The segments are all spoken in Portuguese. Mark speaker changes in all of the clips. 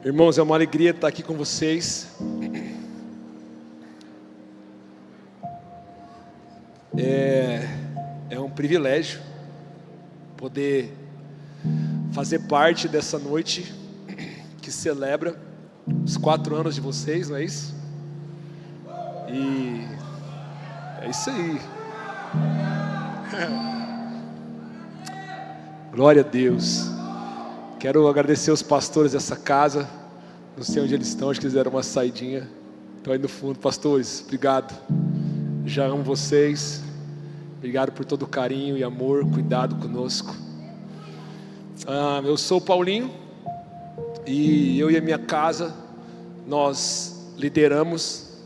Speaker 1: Irmãos, é uma alegria estar aqui com vocês. É um privilégio poder fazer parte dessa noite que celebra os 4 anos de vocês, não é isso? E é isso aí. Glória a Deus. Quero agradecer os pastores dessa casa. Não sei onde eles estão, acho que eles deram uma saidinha. Estão aí no fundo. Pastores, obrigado. Já amo vocês. Obrigado por todo o carinho e amor, cuidado conosco. Eu sou o Paulinho e eu e a minha casa, nós lideramos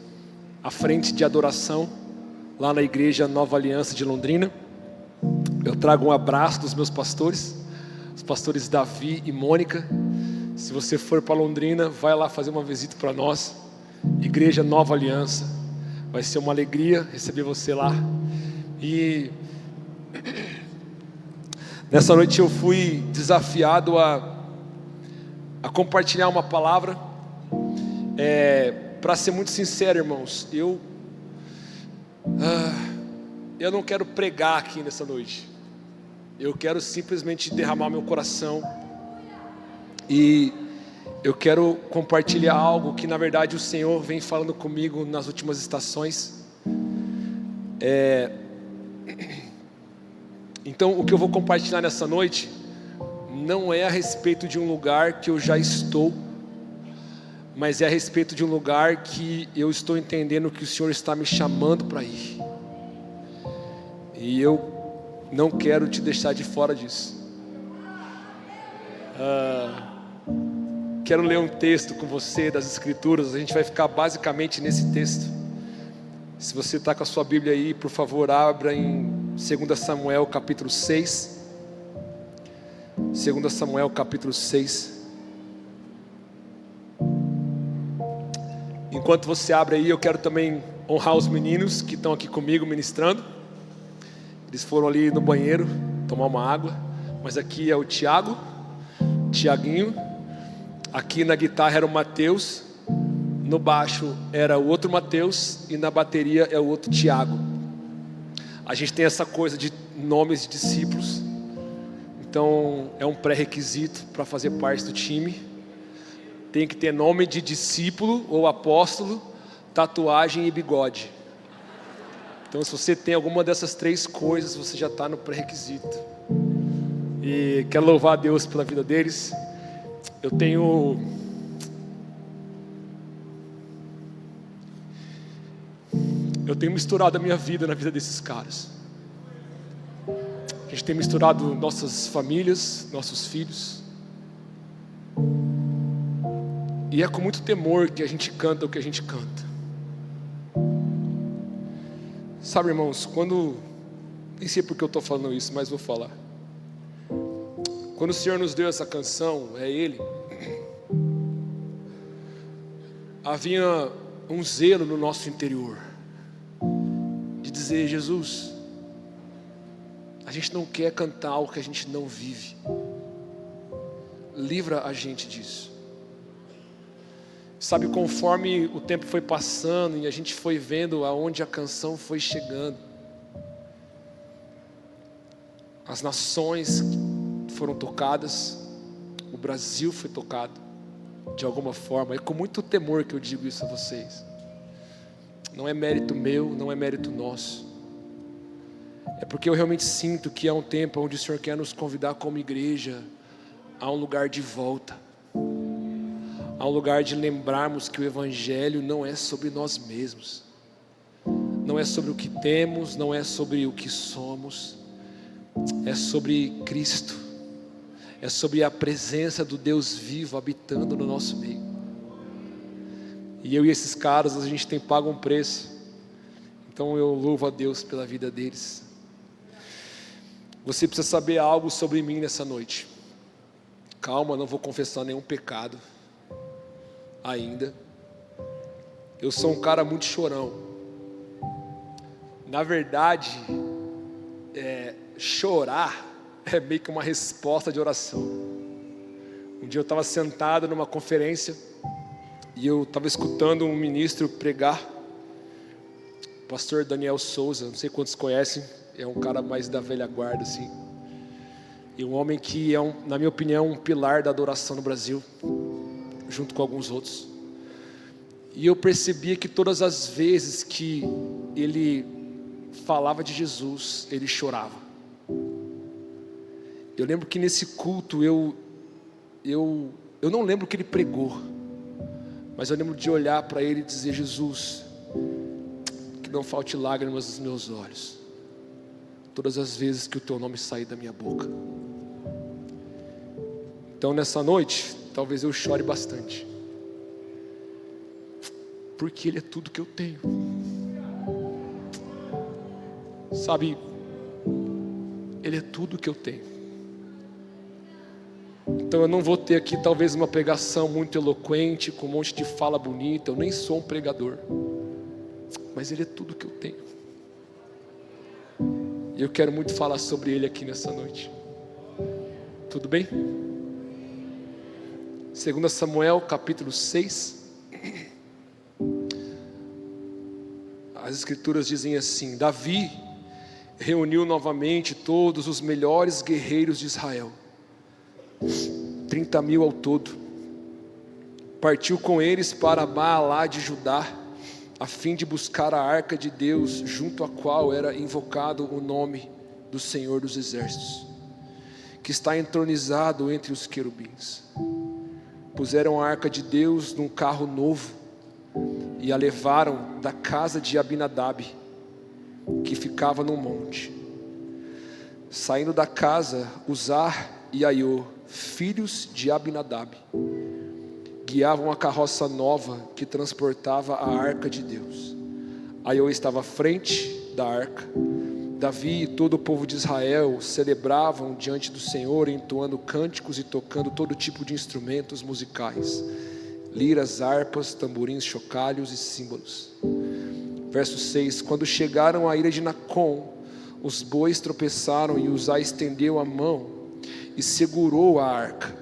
Speaker 1: a frente de adoração lá na igreja Nova Aliança de Londrina. Eu trago um abraço dos meus pastores, os pastores Davi e Mônica. Se você for para Londrina, vai lá fazer uma visita para nós, igreja Nova Aliança. Vai ser uma alegria receber você lá. E nessa noite eu fui desafiado a compartilhar uma palavra. Para ser muito sincero, irmãos, eu não quero pregar aqui nessa noite. Eu quero simplesmente derramar meu coração. E eu quero compartilhar algo que na verdade o Senhor vem falando comigo nas últimas estações. Então o que eu vou compartilhar nessa noite não é a respeito de um lugar que eu já estou, mas é a respeito de um lugar que eu estou entendendo que o Senhor está me chamando para ir. E eu não quero te deixar de fora disso. Quero ler um texto com você das Escrituras. A gente vai ficar basicamente nesse texto. Se você está com a sua Bíblia aí, por favor, abra em 2 Samuel capítulo 6. 2 Samuel capítulo 6. Enquanto você abre aí, eu quero também honrar os meninos que estão aqui comigo ministrando. Eles foram ali no banheiro tomar uma água. Mas aqui é o Tiaguinho. Aqui na guitarra era o Mateus, no baixo era o outro Mateus e na bateria é o outro Tiago. A gente tem essa coisa de nomes de discípulos, então é um pré-requisito para fazer parte do time. Tem que ter nome de discípulo ou apóstolo, tatuagem e bigode. Então se você tem alguma dessas 3 coisas, você já está no pré-requisito. E quero louvar a Deus pela vida deles. Eu tenho misturado a minha vida na vida desses caras. A gente tem misturado nossas famílias, nossos filhos. E é com muito temor que a gente canta o que a gente canta. Sabe, irmãos, nem sei porque eu estou falando isso, mas vou falar. Quando o Senhor nos deu essa canção, é Ele, havia um zelo no nosso interior, de dizer: Jesus, a gente não quer cantar algo que a gente não vive, livra a gente disso. Sabe, conforme o tempo foi passando e a gente foi vendo aonde a canção foi chegando, as nações foram tocadas, o Brasil foi tocado de alguma forma. É com muito temor que eu digo isso a vocês. Não é mérito meu, não é mérito nosso. É porque eu realmente sinto que há um tempo onde o Senhor quer nos convidar como igreja a um lugar de volta, a um lugar de lembrarmos que o Evangelho não é sobre nós mesmos, não é sobre o que temos, não é sobre o que somos, é sobre Cristo. É sobre a presença do Deus vivo habitando no nosso meio. E eu e esses caras, a gente tem pago um preço. Então eu louvo a Deus pela vida deles. Você precisa saber algo sobre mim nessa noite. Calma, não vou confessar nenhum pecado ainda. Eu sou um cara muito chorão. Na verdade, chorar é meio que uma resposta de oração. Um dia eu estava sentado numa conferência e eu estava escutando um ministro pregar, o pastor Daniel Souza, não sei quantos conhecem, é um cara mais da velha guarda assim, e um homem que é, na minha opinião, um pilar da adoração no Brasil, junto com alguns outros. E eu percebia que todas as vezes que ele falava de Jesus, ele chorava. Eu lembro que nesse culto eu não lembro o que ele pregou, mas eu lembro de olhar para ele e dizer: Jesus, que não falte lágrimas nos meus olhos todas as vezes que o teu nome sair da minha boca. Então nessa noite, talvez eu chore bastante, porque Ele é tudo que eu tenho. Sabe, Ele é tudo que eu tenho. Então eu não vou ter aqui talvez uma pregação muito eloquente, com um monte de fala bonita, eu nem sou um pregador, mas Ele é tudo que eu tenho. E eu quero muito falar sobre Ele aqui nessa noite. Tudo bem? 2 Samuel capítulo 6. As escrituras dizem assim: Davi reuniu novamente todos os melhores guerreiros de Israel, 30.000 ao todo. Partiu com eles para Baalá de Judá, a fim de buscar a arca de Deus, junto à qual era invocado o nome do Senhor dos Exércitos, que está entronizado entre os querubins. Puseram a arca de Deus num carro novo e a levaram da casa de Abinadab, que ficava no monte. Saindo da casa, Uzá e Aiô, filhos de Abinadab, guiavam a carroça nova que transportava a arca de Deus. Aiô estava à frente da arca. Davi e todo o povo de Israel celebravam diante do Senhor, entoando cânticos e tocando todo tipo de instrumentos musicais, liras, harpas, tamborins, chocalhos e símbolos. Verso 6: Quando chegaram à ilha de Nacon, os bois tropeçaram e Uzá estendeu a mão e segurou a arca.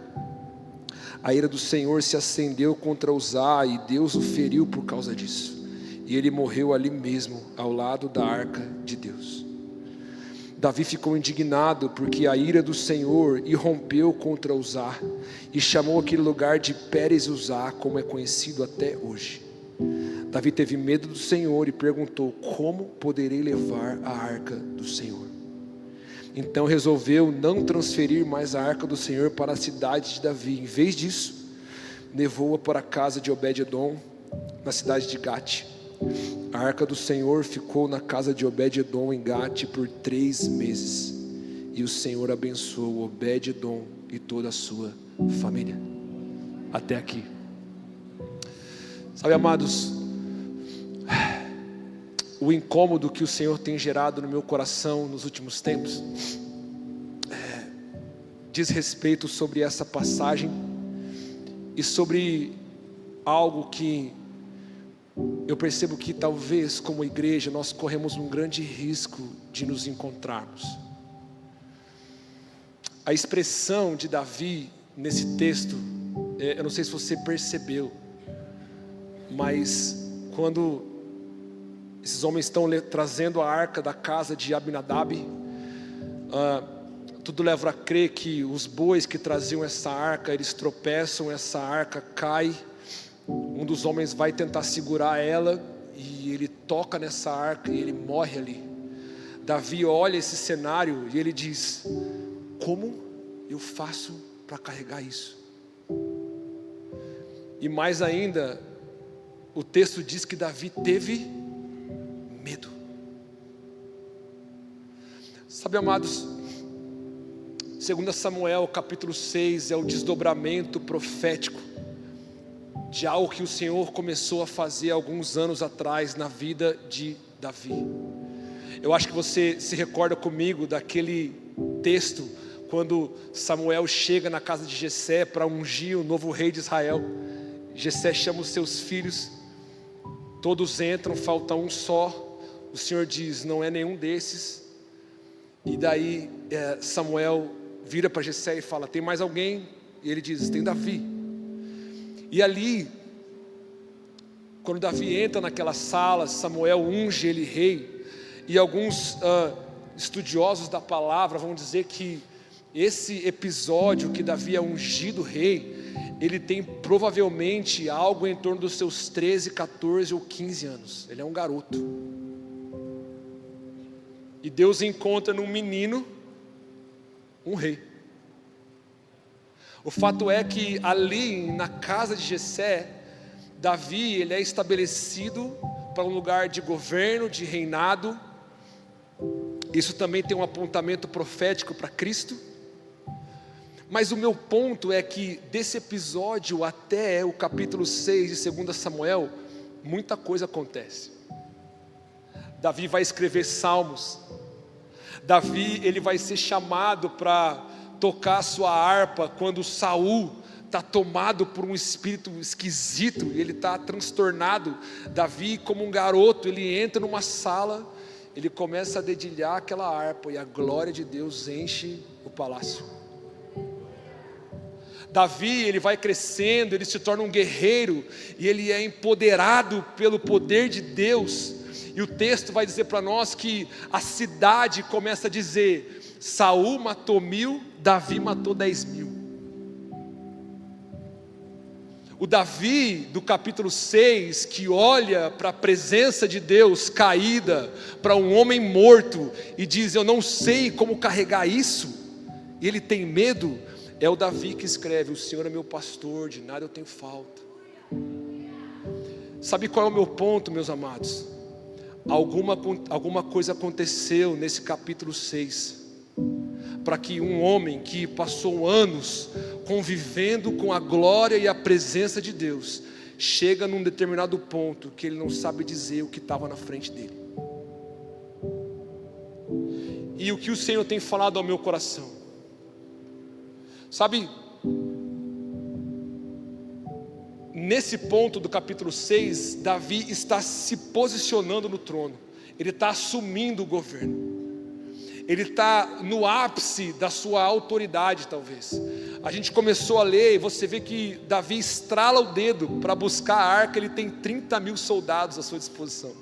Speaker 1: A ira do Senhor se acendeu contra Uzá e Deus o feriu por causa disso, e ele morreu ali mesmo, ao lado da arca de Deus. Davi ficou indignado porque a ira do Senhor irrompeu contra Uzá, e chamou aquele lugar de Pérez-Uzá, como é conhecido até hoje. Davi teve medo do Senhor e perguntou: como poderei levar a arca do Senhor? Então resolveu não transferir mais a arca do Senhor para a cidade de Davi. Em vez disso, levou-a para a casa de Obed-edom, na cidade de Gate. A arca do Senhor ficou na casa de Obed-edom em Gate por 3 meses. E o Senhor abençoou Obed-edom e toda a sua família. Até aqui. Sabe, amados, o incômodo que o Senhor tem gerado no meu coração nos últimos tempos diz respeito sobre essa passagem e sobre algo que eu percebo que talvez como igreja nós corremos um grande risco de nos encontrarmos. A expressão de Davi nesse texto, eu não sei se você percebeu, mas quando esses homens estão trazendo a arca da casa de Abinadab, tudo leva a crer que os bois que traziam essa arca, eles tropeçam, essa arca cai, um dos homens vai tentar segurar ela, e ele toca nessa arca e ele morre ali. Davi olha esse cenário e ele diz: como eu faço para carregar isso? E mais ainda, o texto diz que Davi teve medo. Sabe, amados, 2 Samuel capítulo 6 é o desdobramento profético de algo que o Senhor começou a fazer alguns anos atrás na vida de Davi. Eu acho que você se recorda comigo daquele texto quando Samuel chega na casa de Jessé para ungir o novo rei de Israel. Jessé chama os seus filhos, todos entram, falta um só. O Senhor diz: não é nenhum desses. E daí Samuel vira para Jessé e fala: tem mais alguém E ele diz: tem Davi. E ali, quando Davi entra naquela sala, Samuel unge ele rei. E alguns estudiosos da palavra vão dizer que esse episódio que Davi é ungido rei, ele tem provavelmente algo em torno dos seus 13, 14 ou 15 anos. Ele é um garoto. E Deus encontra num menino um rei. O fato é que ali na casa de Jessé, Davi, ele é estabelecido para um lugar de governo, de reinado. Isso também tem um apontamento profético para Cristo. Mas o meu ponto é que desse episódio até o capítulo 6 de 2 Samuel, muita coisa acontece. Davi vai escrever salmos. Davi, ele vai ser chamado para tocar a sua harpa quando Saul está tomado por um espírito esquisito, e ele está transtornado. Davi, como um garoto, ele entra numa sala, ele começa a dedilhar aquela harpa, e a glória de Deus enche o palácio. Davi, ele vai crescendo, ele se torna um guerreiro, e ele é empoderado pelo poder de Deus, e o texto vai dizer para nós que a cidade começa a dizer: Saul matou 1000, Davi matou 10.000. O Davi do capítulo 6, que olha para a presença de Deus caída, para um homem morto, e diz: eu não sei como carregar isso, e ele tem medo, é o Davi que escreve: o Senhor é meu pastor, de nada eu tenho falta. Sabe qual é o meu ponto, meus amados? Alguma coisa aconteceu nesse capítulo 6, para que um homem que passou anos convivendo com a glória e a presença de Deus, chega num determinado ponto que ele não sabe dizer o que estava na frente dele. E o que o Senhor tem falado ao meu coração, sabe, nesse ponto do capítulo 6, Davi está se posicionando no trono, ele está assumindo o governo, ele está no ápice da sua autoridade talvez. A gente começou a ler e você vê que Davi estrala o dedo para buscar a arca, ele tem 30.000 soldados à sua disposição.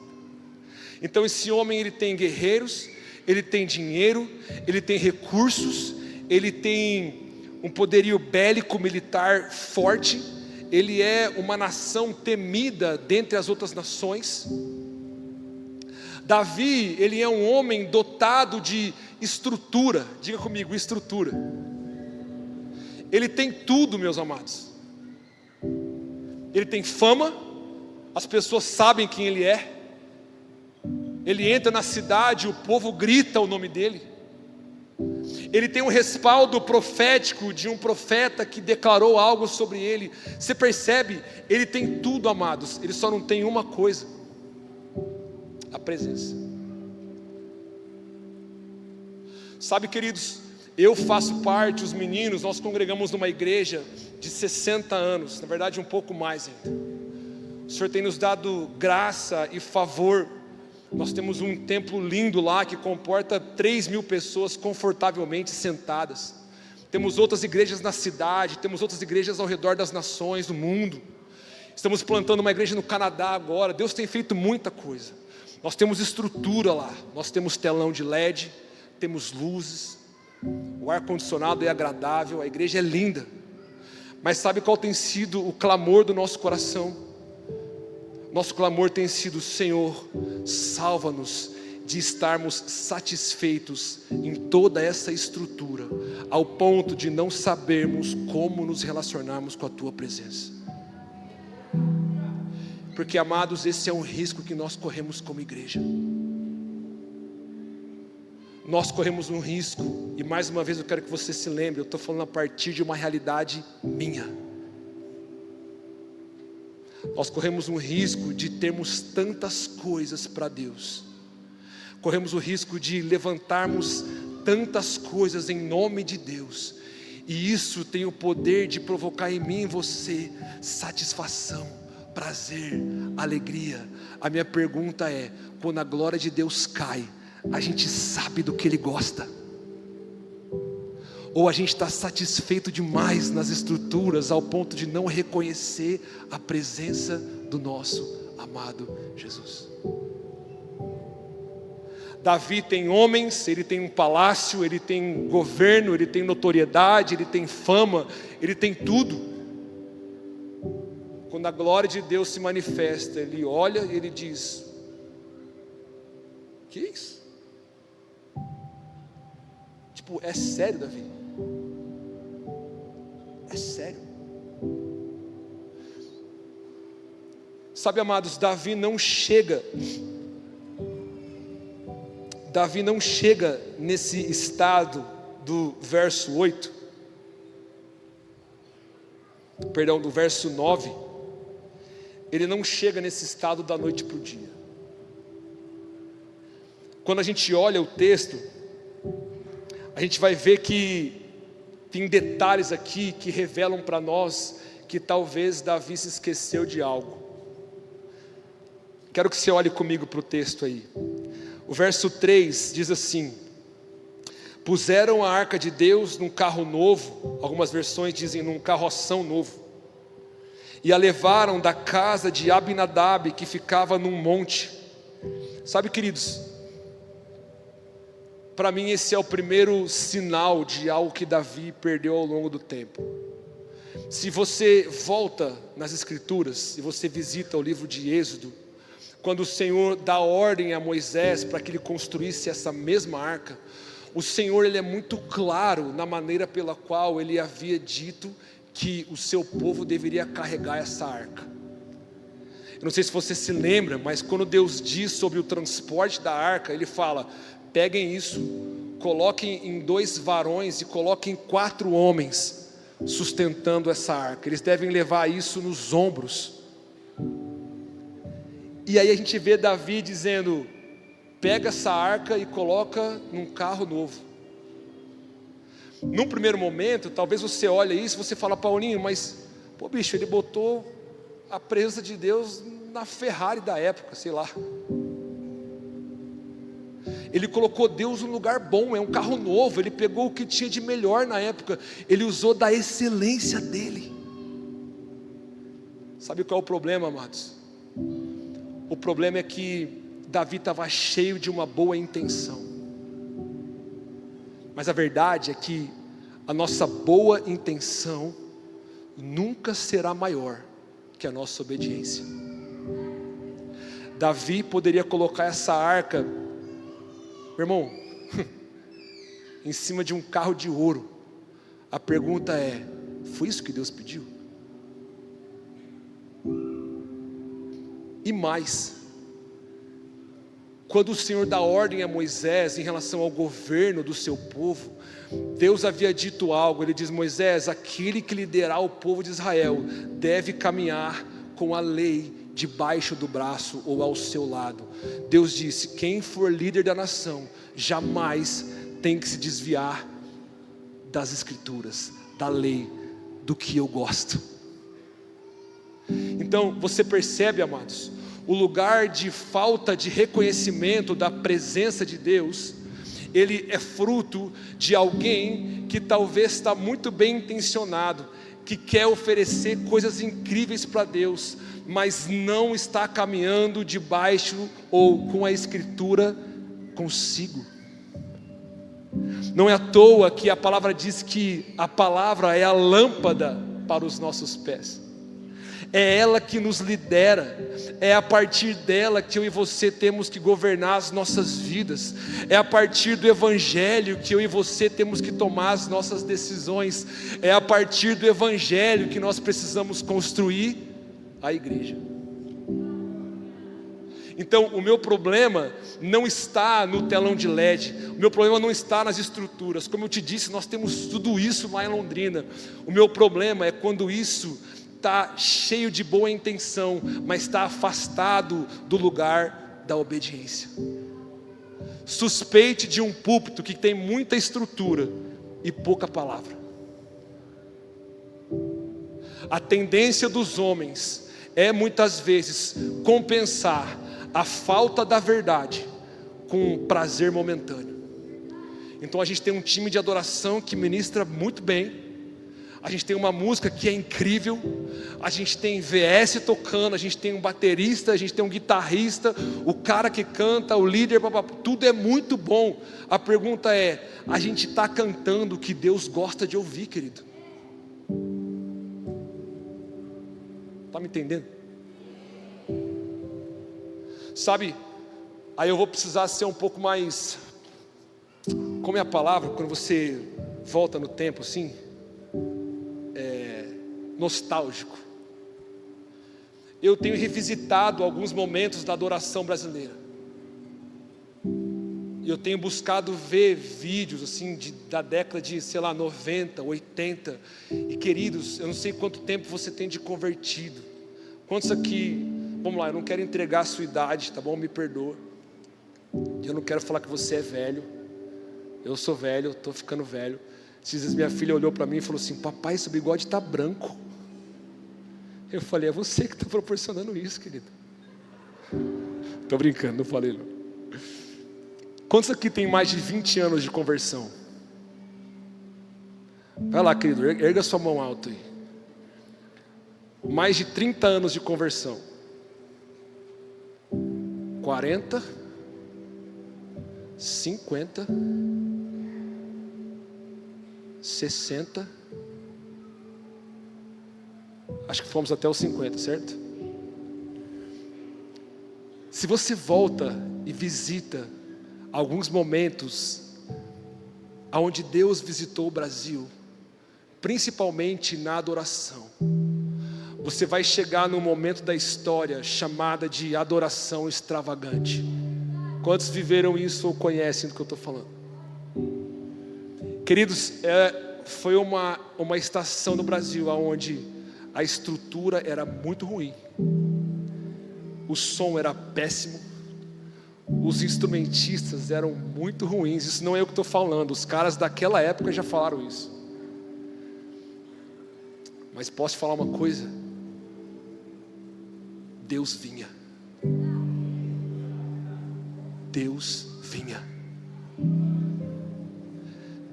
Speaker 1: Então esse homem, ele tem guerreiros, ele tem dinheiro, ele tem recursos, ele tem um poderio bélico militar forte, ele é uma nação temida dentre as outras nações. Davi, ele é um homem dotado de estrutura, diga comigo, estrutura. Ele tem tudo, meus amados. Ele tem fama, as pessoas sabem quem ele é. Ele entra na cidade, o povo grita o nome dele. Ele tem um respaldo profético de um profeta que declarou algo sobre ele. Você percebe? Ele tem tudo, amados. Ele só não tem uma coisa: a presença. Sabe, queridos, eu faço parte, os meninos, nós congregamos numa igreja de 60 anos, na verdade um pouco mais ainda. O Senhor tem nos dado graça e favor. Nós temos um templo lindo lá que comporta 3.000 pessoas confortavelmente sentadas. Temos outras igrejas na cidade, temos outras igrejas ao redor das nações do mundo. Estamos plantando uma igreja no Canadá agora. Deus tem feito muita coisa. Nós temos estrutura lá, nós temos telão de LED, temos luzes, o ar-condicionado é agradável, a igreja é linda. Mas sabe qual tem sido o clamor do nosso coração? Nosso clamor tem sido: Senhor, salva-nos de estarmos satisfeitos em toda essa estrutura, ao ponto de não sabermos como nos relacionarmos com a Tua presença. Porque, amados, esse é um risco que nós corremos como igreja. Nós corremos um risco, e mais uma vez eu quero que você se lembre, eu estou falando a partir de uma realidade minha. Nós corremos um risco de termos tantas coisas para Deus, corremos o risco de levantarmos tantas coisas em nome de Deus, e isso tem o poder de provocar em mim e você satisfação, prazer, alegria. A minha pergunta é: quando a glória de Deus cai, a gente sabe do que Ele gosta? Ou a gente está satisfeito demais nas estruturas ao ponto de não reconhecer a presença do nosso amado Jesus. Davi tem homens, ele tem um palácio, ele tem governo, ele tem notoriedade, ele tem fama, ele tem tudo. Quando a glória de Deus se manifesta, ele olha e ele diz: que isso? Tipo, é sério, Davi? É sério? Sabe, amados, Davi não chega nesse estado do verso 8, perdão, do verso 9, ele não chega nesse estado da noite para o dia. Quando a gente olha o texto, a gente vai ver que tem detalhes aqui que revelam para nós que talvez Davi se esqueceu de algo. Quero que você olhe comigo para o texto aí. O verso 3 diz assim: puseram a arca de Deus num carro novo, algumas versões dizem num carroção novo, e a levaram da casa de Abinadab, que ficava num monte. Sabe, queridos, para mim esse é o primeiro sinal de algo que Davi perdeu ao longo do tempo. Se você volta nas escrituras e você visita o livro de Êxodo, quando o Senhor dá ordem a Moisés para que ele construísse essa mesma arca, o Senhor, ele é muito claro na maneira pela qual ele havia dito que o seu povo deveria carregar essa arca. Eu não sei se você se lembra, mas quando Deus diz sobre o transporte da arca, ele fala: peguem isso, coloquem em 2 varões e coloquem 4 homens sustentando essa arca. Eles devem levar isso nos ombros. E aí a gente vê Davi dizendo: pega essa arca e coloca num carro novo. Num primeiro momento, talvez você olhe isso e você fala: Paulinho, mas, pô bicho, ele botou a presença de Deus na Ferrari da época, sei lá. Ele colocou Deus num lugar bom, é um carro novo, ele pegou o que tinha de melhor na época, ele usou da excelência dele. Sabe qual é o problema, amados? O problema é que Davi estava cheio de uma boa intenção, mas a verdade é que a nossa boa intenção nunca será maior que a nossa obediência. Davi poderia colocar essa arca, meu irmão, em cima de um carro de ouro. A pergunta é: foi isso que Deus pediu? E mais, quando o Senhor dá ordem a Moisés em relação ao governo do seu povo, Deus havia dito algo. Ele diz: Moisés, aquele que liderar o povo de Israel deve caminhar com a lei debaixo do braço ou ao seu lado. Deus disse: quem for líder da nação jamais tem que se desviar das escrituras, da lei, do que eu gosto. Então você percebe, amados, o lugar de falta de reconhecimento da presença de Deus, ele é fruto de alguém que talvez está muito bem intencionado, que quer oferecer coisas incríveis para Deus, mas não está caminhando debaixo ou com a escritura consigo. Não é à toa que a palavra diz que a palavra é a lâmpada para os nossos pés. É ela que nos lidera, é a partir dela que eu e você temos que governar as nossas vidas, é a partir do Evangelho que eu e você temos que tomar as nossas decisões, é a partir do Evangelho que nós precisamos construir a igreja. Então o meu problema não está no telão de LED, o meu problema não está nas estruturas. Como eu te disse, nós temos tudo isso lá em Londrina. O meu problema é quando isso está cheio de boa intenção, mas está afastado do lugar da obediência. Suspeite de um púlpito que tem muita estrutura e pouca palavra. A tendência dos homens é muitas vezes compensar a falta da verdade com um prazer momentâneo. Então a gente tem um time de adoração que ministra muito bem. A gente tem uma música que é incrível. A gente tem VS tocando, a gente tem um baterista, a gente tem um guitarrista, o cara que canta, o líder, tudo é muito bom. A pergunta é: a gente está cantando o que Deus gosta de ouvir, querido? Está me entendendo? Sabe, aí eu vou precisar ser um pouco mais, como é a palavra, quando você volta no tempo assim, nostálgico. Eu tenho revisitado alguns momentos da adoração brasileira. E eu tenho buscado ver vídeos assim da década de, 90, 80. E queridos, eu não sei quanto tempo você tem de convertido. Quantos aqui, vamos lá, eu não quero entregar a sua idade, tá bom? Me perdoa. Eu não quero falar que você é velho. Eu sou velho, eu estou ficando velho. Esses dias minha filha olhou para mim e falou assim: papai, esse bigode está branco. Eu falei: é você que está proporcionando isso, querido. Estou brincando, não falei não. Quantos aqui tem mais de 20 anos de conversão? Vai lá, querido, erga sua mão alto aí. Mais de 30 anos de conversão. 40, 50, 60, acho que fomos até os 50, certo? Se você volta e visita alguns momentos aonde Deus visitou o Brasil, principalmente na adoração, você vai chegar num momento da história chamada de adoração extravagante. Quantos viveram isso ou conhecem do que eu estou falando? Queridos, foi uma estação no Brasil onde a estrutura era muito ruim, o som era péssimo, os instrumentistas eram muito ruins. Isso não é eu que estou falando, os caras daquela época já falaram isso. Mas posso te falar uma coisa? Deus vinha. Deus vinha.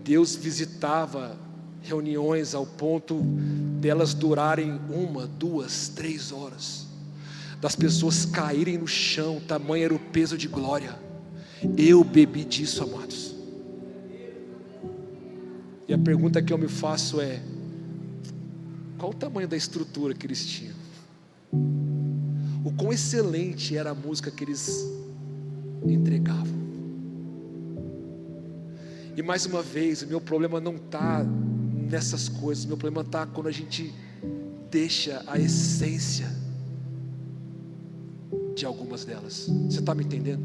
Speaker 1: Deus visitava reuniões ao ponto delas durarem 1, 2, 3 horas, das pessoas caírem no chão, tamanho era o peso de glória. Eu bebi disso, amados. E a pergunta que eu me faço é: qual o tamanho da estrutura que eles tinham? O quão excelente era a música que eles entregavam? E mais uma vez, o meu problema não está nessas coisas, o meu problema está quando a gente deixa a essência de algumas delas. Você está me entendendo?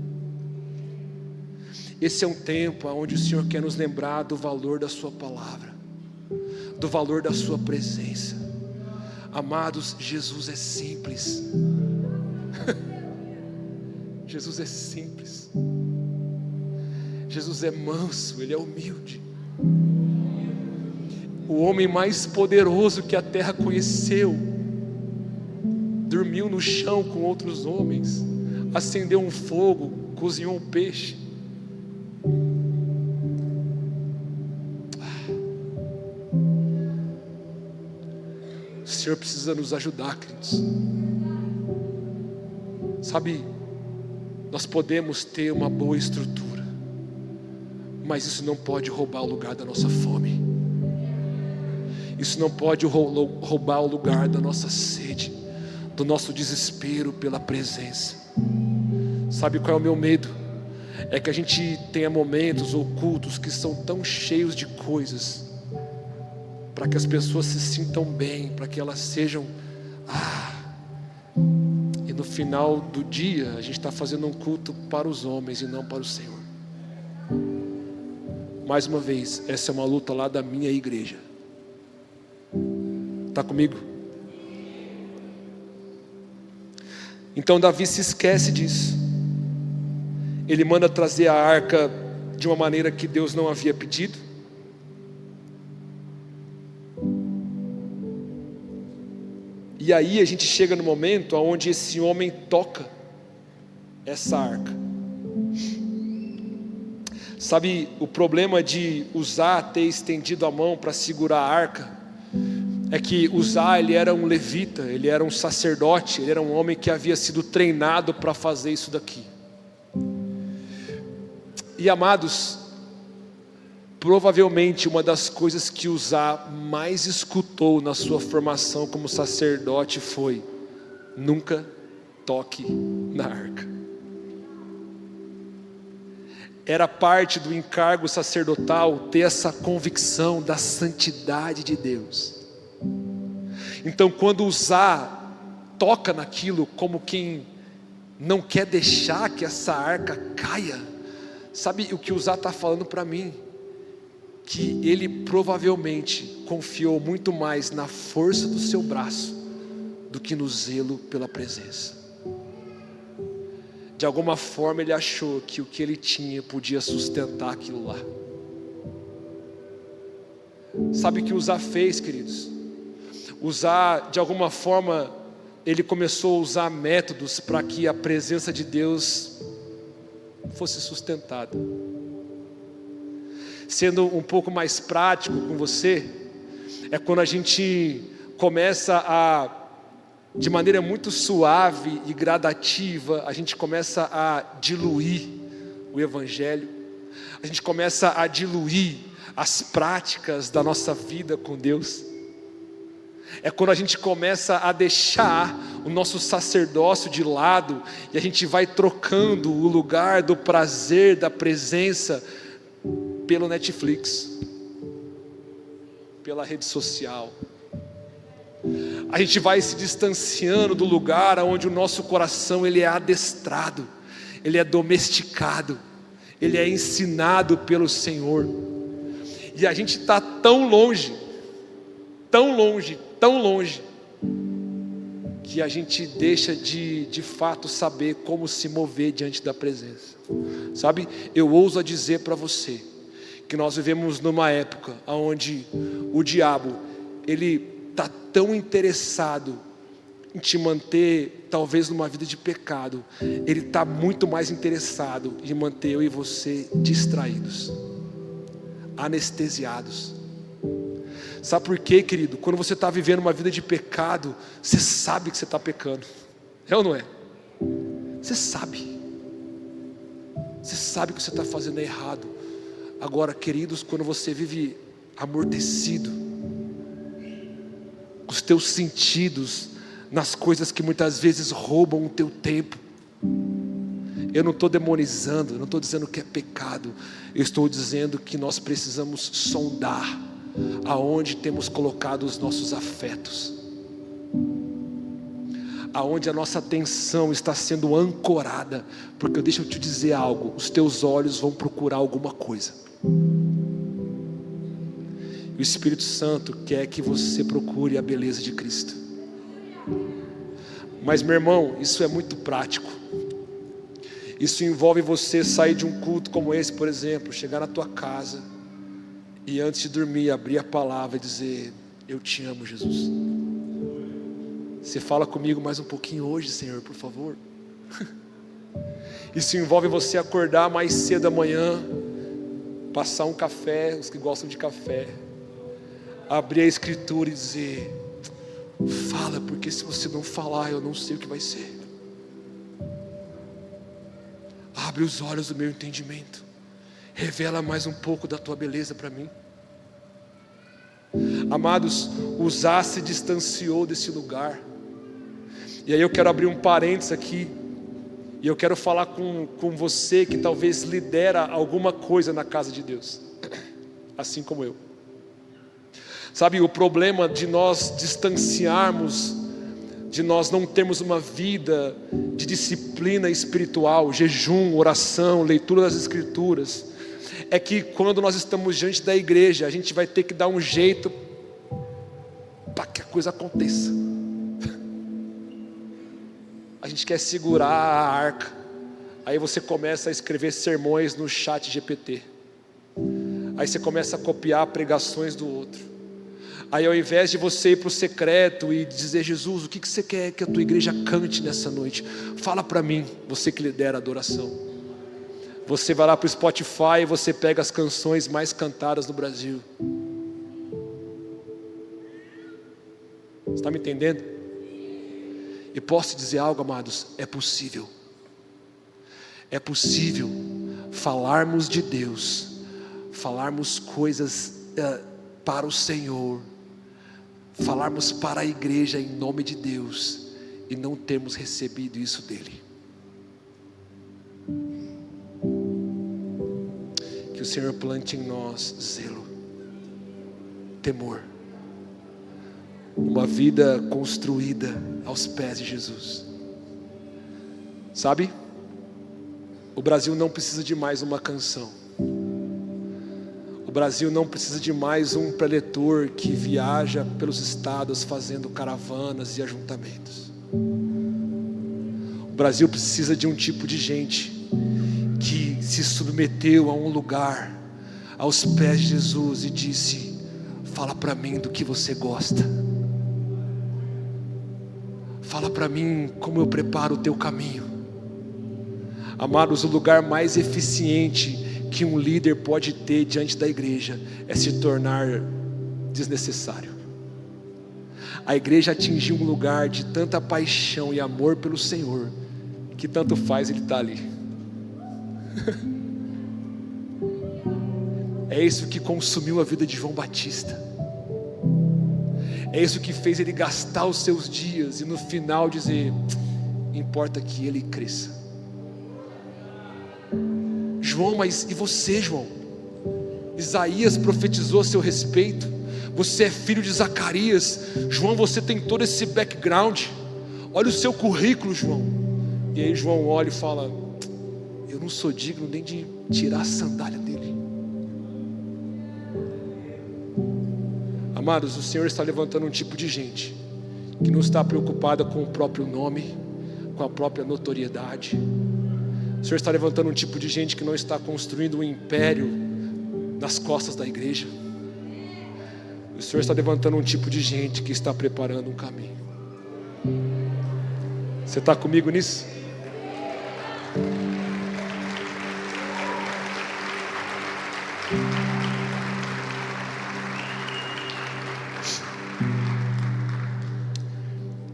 Speaker 1: Esse é um tempo onde o Senhor quer nos lembrar do valor da sua palavra, do valor da sua presença. Amados, Jesus é simples. Jesus é simples. Jesus é manso, Ele é humilde. O homem mais poderoso que a terra conheceu dormiu no chão com outros homens, acendeu um fogo, cozinhou um peixe. O Senhor precisa nos ajudar, queridos. Sabe, nós podemos ter uma boa estrutura, mas isso não pode roubar o lugar da nossa fome. Isso não pode roubar o lugar da nossa sede, do nosso desespero pela presença. Sabe qual é o meu medo? É que a gente tenha momentos ou cultos que são tão cheios de coisas, para que as pessoas se sintam bem, para que elas sejam e no final do dia a gente está fazendo um culto para os homens e não para o Senhor. Mais uma vez, essa é uma luta lá da minha igreja. Está comigo? Então Davi se esquece disso. Ele manda trazer a arca de uma maneira que Deus não havia pedido. E aí a gente chega no momento onde esse homem toca essa arca. Sabe, o problema de Uzá ter estendido a mão para segurar a arca é que Uzá, ele era um levita, ele era um sacerdote, ele era um homem que havia sido treinado para fazer isso daqui. E amados, provavelmente uma das coisas que Uzá mais escutou na sua formação como sacerdote foi: nunca toque na arca. Era parte do encargo sacerdotal ter essa convicção da santidade de Deus. Então, quando Uzá toca naquilo como quem não quer deixar que essa arca caia, sabe o que Uzá está falando para mim? Que ele provavelmente confiou muito mais na força do seu braço do que no zelo pela presença. De alguma forma ele achou que o que ele tinha podia sustentar aquilo lá. Sabe o que Uzá fez, queridos? Uzá, de alguma forma, ele começou a usar métodos para que a presença de Deus fosse sustentada. Sendo um pouco mais prático com você, é quando a gente começa a, de maneira muito suave e gradativa, a gente começa a diluir o Evangelho, a gente começa a diluir as práticas da nossa vida com Deus. É quando a gente começa a deixar o nosso sacerdócio de lado e a gente vai trocando o lugar do prazer, da presença, pelo Netflix, pela rede social. A gente vai se distanciando do lugar onde o nosso coração ele é adestrado, ele é domesticado, ele é ensinado pelo Senhor. E a gente está tão longe, tão longe, tão longe, que a gente deixa de fato saber como se mover diante da presença. Sabe, eu ouso a dizer para você que nós vivemos numa época onde o diabo, ele está tão interessado em te manter talvez numa vida de pecado, ele está muito mais interessado em manter eu e você distraídos, anestesiados. Sabe por quê, querido? Quando você está vivendo uma vida de pecado, você sabe que você está pecando, é ou não é? Você sabe que você está fazendo errado. Agora, queridos, quando você vive amortecido, os teus sentidos nas coisas que muitas vezes roubam o teu tempo, eu não estou demonizando, eu não estou dizendo que é pecado, eu estou dizendo que nós precisamos sondar aonde temos colocado os nossos afetos, aonde a nossa atenção está sendo ancorada, porque deixa eu te dizer algo, os teus olhos vão procurar alguma coisa. O Espírito Santo quer que você procure a beleza de Cristo. Mas, meu irmão, isso é muito prático. Isso envolve você sair de um culto como esse, por exemplo, chegar na tua casa e antes de dormir, abrir a palavra e dizer: eu te amo, Jesus. Você fala comigo mais um pouquinho hoje, Senhor, por favor. Isso envolve você acordar mais cedo amanhã, passar um café, os que gostam de café, abrir a Escritura e dizer: fala, porque se você não falar, eu não sei o que vai ser. Abre os olhos do meu entendimento, revela mais um pouco da tua beleza para mim. Amados, Uzá se distanciou desse lugar. E aí eu quero abrir um parênteses aqui, e eu quero falar com você que talvez lidera alguma coisa na casa de Deus, assim como eu. Sabe, o problema de nós distanciarmos, de nós não termos uma vida de disciplina espiritual, jejum, oração, leitura das Escrituras, é que quando nós estamos diante da igreja, a gente vai ter que dar um jeito para que a coisa aconteça. A gente quer segurar a arca, aí você começa a escrever sermões no chat GPT, aí você começa a copiar pregações do outro, aí ao invés de você ir para o secreto e dizer: Jesus, o que você quer que a tua igreja cante nessa noite? Fala para mim, você que lidera a adoração. Você vai lá para o Spotify e você pega as canções mais cantadas no Brasil. Você está me entendendo? E posso te dizer algo, amados, é possível. É possível falarmos de Deus, falarmos coisas para o Senhor, falarmos para a igreja em nome de Deus e não termos recebido isso dele. Que o Senhor plante em nós zelo, temor, uma vida construída aos pés de Jesus. Sabe? O Brasil não precisa de mais uma canção. O Brasil não precisa de mais um preletor que viaja pelos estados fazendo caravanas e ajuntamentos. O Brasil precisa de um tipo de gente que se submeteu a um lugar aos pés de Jesus e disse: fala para mim do que você gosta, fala para mim como eu preparo o teu caminho. Amados, o lugar mais eficiente que um líder pode ter diante da igreja é se tornar desnecessário. A igreja atingiu um lugar de tanta paixão e amor pelo Senhor, que tanto faz ele estar ali. É isso que consumiu a vida de João Batista. É isso que fez ele gastar os seus dias e no final dizer: importa que ele cresça. João, mas e você, João? Isaías profetizou a seu respeito. Você é filho de Zacarias. João, você tem todo esse background. Olha o seu currículo, João. E aí João olha e fala: eu não sou digno nem de tirar a sandália dele. Amados, o Senhor está levantando um tipo de gente que não está preocupada com o próprio nome, com a própria notoriedade. O Senhor está levantando um tipo de gente que não está construindo um império nas costas da igreja. O Senhor está levantando um tipo de gente que está preparando um caminho. Você está comigo nisso?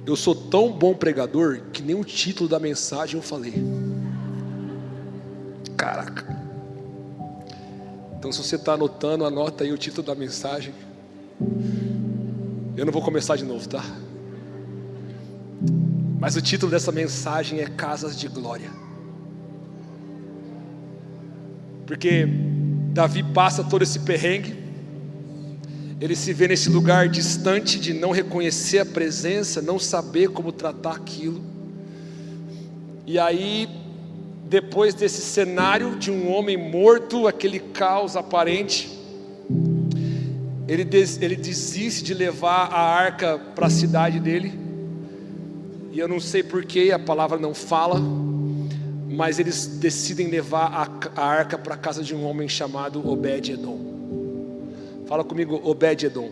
Speaker 1: Eu sou tão bom pregador que nem o título da mensagem eu falei. Caraca. Então se você está anotando, anota aí o título da mensagem. Eu não vou começar de novo, tá? Mas o título dessa mensagem é Casas de Glória. Porque Davi passa todo esse perrengue. Ele se vê nesse lugar distante de não reconhecer a presença, não saber como tratar aquilo. E aí, depois desse cenário de um homem morto, aquele caos aparente, ele desiste de levar a arca para a cidade dele. E eu não sei porquê, a palavra não fala, mas eles decidem levar a arca para a casa de um homem chamado Obed-Edom. Fala comigo, Obed-Edom.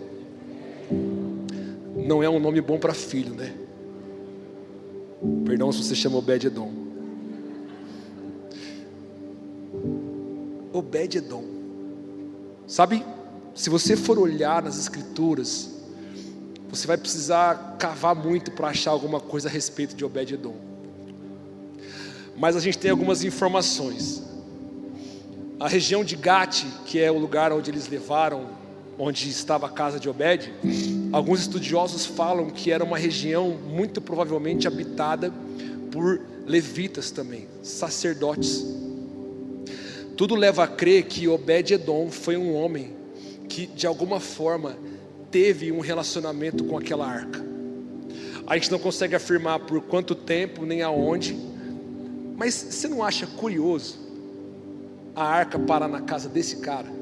Speaker 1: Não é um nome bom para filho, né? Perdão se você chama Obed-Edom. Obed-Edom. Sabe, se você for olhar nas escrituras, você vai precisar cavar muito para achar alguma coisa a respeito de Obed-Edom. Mas a gente tem algumas informações. A região de Gate, que é o lugar onde eles levaram, onde estava a casa de Obed, alguns estudiosos falam que era uma região muito provavelmente habitada por levitas também, sacerdotes. Tudo leva a crer que Obed-Edom foi um homem que de alguma forma teve um relacionamento com aquela arca. A gente não consegue afirmar por quanto tempo nem aonde, mas você não acha curioso a arca parar na casa desse cara?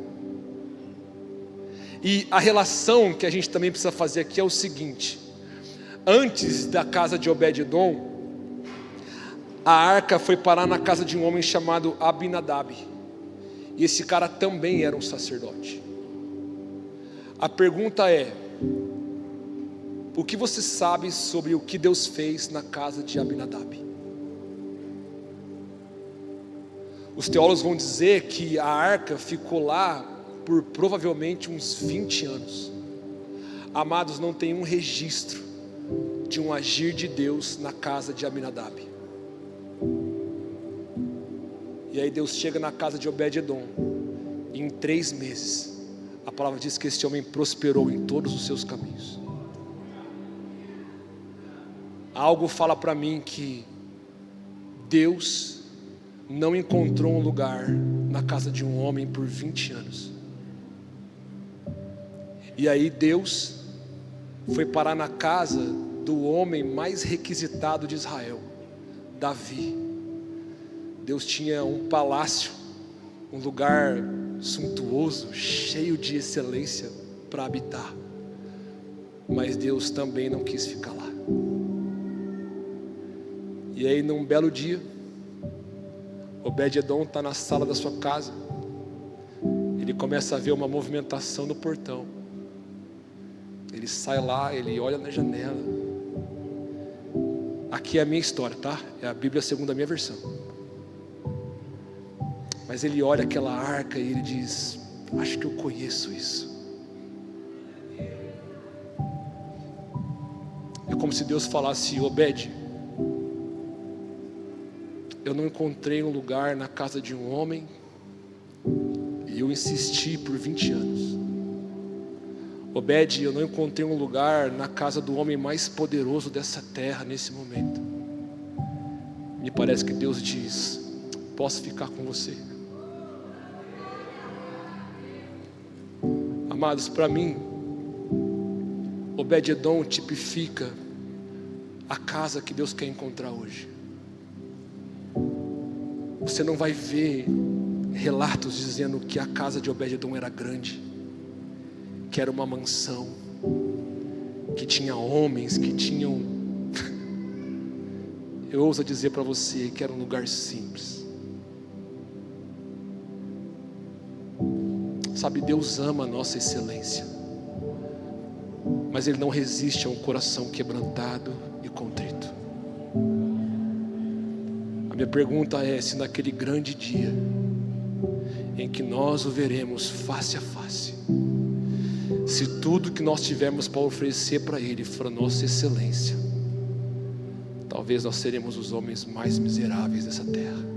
Speaker 1: E a relação que a gente também precisa fazer aqui é o seguinte: antes da casa de Obed-Edom, a arca foi parar na casa de um homem chamado Abinadab, e esse cara também era um sacerdote. A pergunta é: o que você sabe sobre o que Deus fez na casa de Abinadab? Os teólogos vão dizer que a arca ficou lá por provavelmente uns 20 anos. Amados, não tem um registro de um agir de Deus na casa de Aminadab. E aí Deus chega na casa de Obed-edom, e em 3 meses, a palavra diz que esse homem prosperou em todos os seus caminhos. Algo fala para mim que Deus não encontrou um lugar na casa de um homem por 20 anos. E aí Deus foi parar na casa do homem mais requisitado de Israel, Davi. Deus tinha um palácio, um lugar suntuoso, cheio de excelência para habitar. Mas Deus também não quis ficar lá. E aí num belo dia, Obed-edom está na sala da sua casa. Ele começa a ver uma movimentação no portão. Ele sai lá, ele olha na janela. Aqui é a minha história, tá? É a Bíblia segundo a minha versão. Mas ele olha aquela arca e ele diz: acho que eu conheço isso. É como se Deus falasse: Obed, eu não encontrei um lugar na casa de um homem, e eu insisti por 20 anos. Obed, eu não encontrei um lugar na casa do homem mais poderoso dessa terra nesse momento. Me parece que Deus diz: posso ficar com você? Amados, para mim, Obed-edom tipifica a casa que Deus quer encontrar hoje. Você não vai ver relatos dizendo que a casa de Obed-edom era grande, que era uma mansão, que tinha homens, que tinham eu ouso dizer para você que era um lugar simples. Sabe, Deus ama a nossa excelência, mas Ele não resiste a um coração quebrantado e contrito. A minha pergunta é: se naquele grande dia em que nós o veremos face a face, se tudo que nós tivermos para oferecer para Ele for a nossa excelência, talvez nós seremos os homens mais miseráveis dessa terra.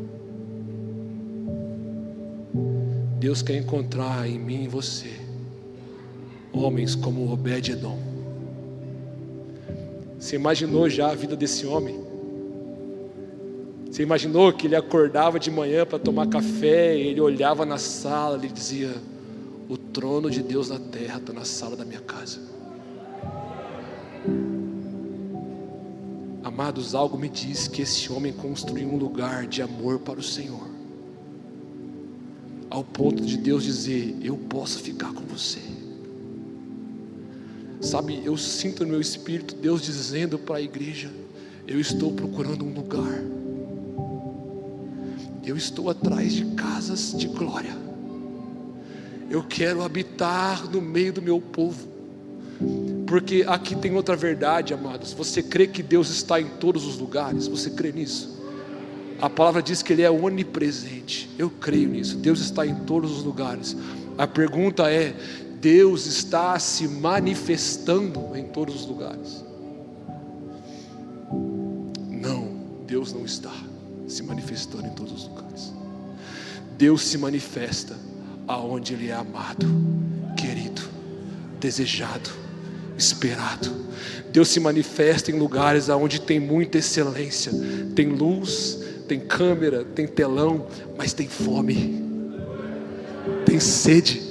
Speaker 1: Deus quer encontrar em mim e você homens como Obed-edom. Você imaginou já a vida desse homem? Você imaginou que ele acordava de manhã para tomar café, ele olhava na sala, ele dizia: o trono de Deus na terra está na sala da minha casa. Amados, algo me diz que esse homem construiu um lugar de amor para o Senhor, ao ponto de Deus dizer: eu posso ficar com você. Sabe, eu sinto no meu espírito Deus dizendo para a igreja: eu estou procurando um lugar, eu estou atrás de casas de glória, eu quero habitar no meio do meu povo. Porque aqui tem outra verdade, amados. Você crê que Deus está em todos os lugares? Você crê nisso? A palavra diz que Ele é onipresente. Eu creio nisso. Deus está em todos os lugares. A pergunta é: Deus está se manifestando em todos os lugares? Não, Deus não está se manifestando em todos os lugares. Deus se manifesta aonde Ele é amado, querido, desejado, esperado. Deus se manifesta em lugares aonde tem muita excelência, tem luz, tem câmera, tem telão, mas tem fome, tem sede.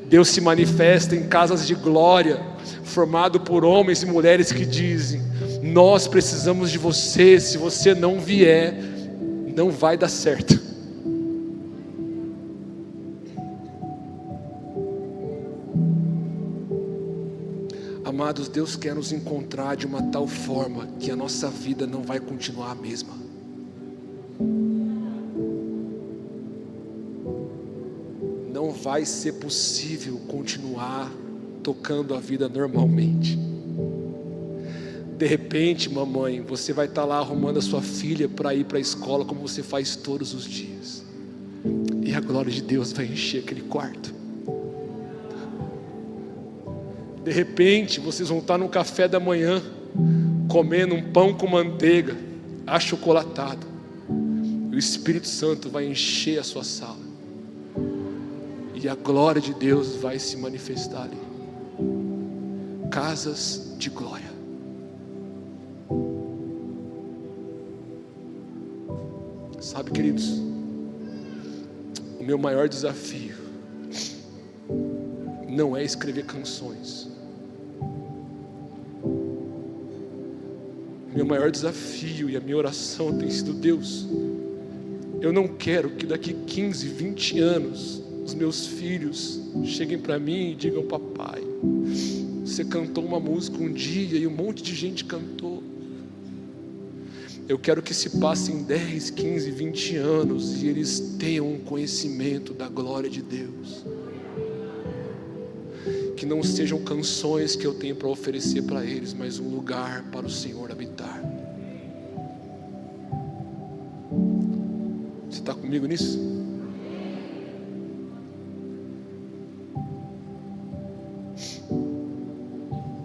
Speaker 1: Deus se manifesta em casas de glória, formado por homens e mulheres que dizem: nós precisamos de você, se você não vier, não vai dar certo. Amados, Deus quer nos encontrar de uma tal forma que a nossa vida não vai continuar a mesma. Não vai ser possível continuar tocando a vida normalmente. De repente, mamãe, você vai estar lá arrumando a sua filha para ir para a escola como você faz todos os dias. e a glória de Deus vai encher aquele quarto. De repente, vocês vão estar no café da manhã, comendo um pão com manteiga, achocolatado, e o Espírito Santo vai encher a sua sala, e a glória de Deus vai se manifestar ali. Casas de glória. Sabe, queridos, o meu maior desafio não é escrever canções. Meu maior desafio e a minha oração tem sido: Deus, eu não quero que daqui 15, 20 anos os meus filhos cheguem para mim e digam: papai, você cantou uma música um dia e um monte de gente cantou. Eu quero que se passem 10, 15, 20 anos e eles tenham um conhecimento da glória de Deus. Que não sejam canções que eu tenho para oferecer para eles, mas um lugar para o Senhor habitar. Você está comigo nisso?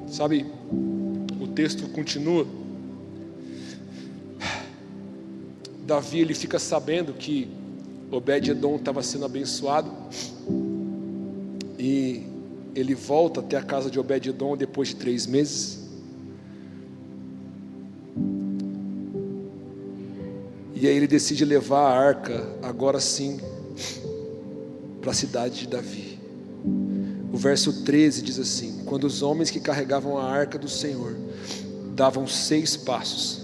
Speaker 1: Sabe, o texto continua. Davi, ele fica sabendo que Obed-edom estava sendo abençoado, e ele volta até a casa de Obed-edom depois de 3 meses. E aí ele decide levar a arca, agora sim, para a cidade de Davi. O verso 13 diz assim: quando os homens que carregavam a arca do Senhor davam 6 passos,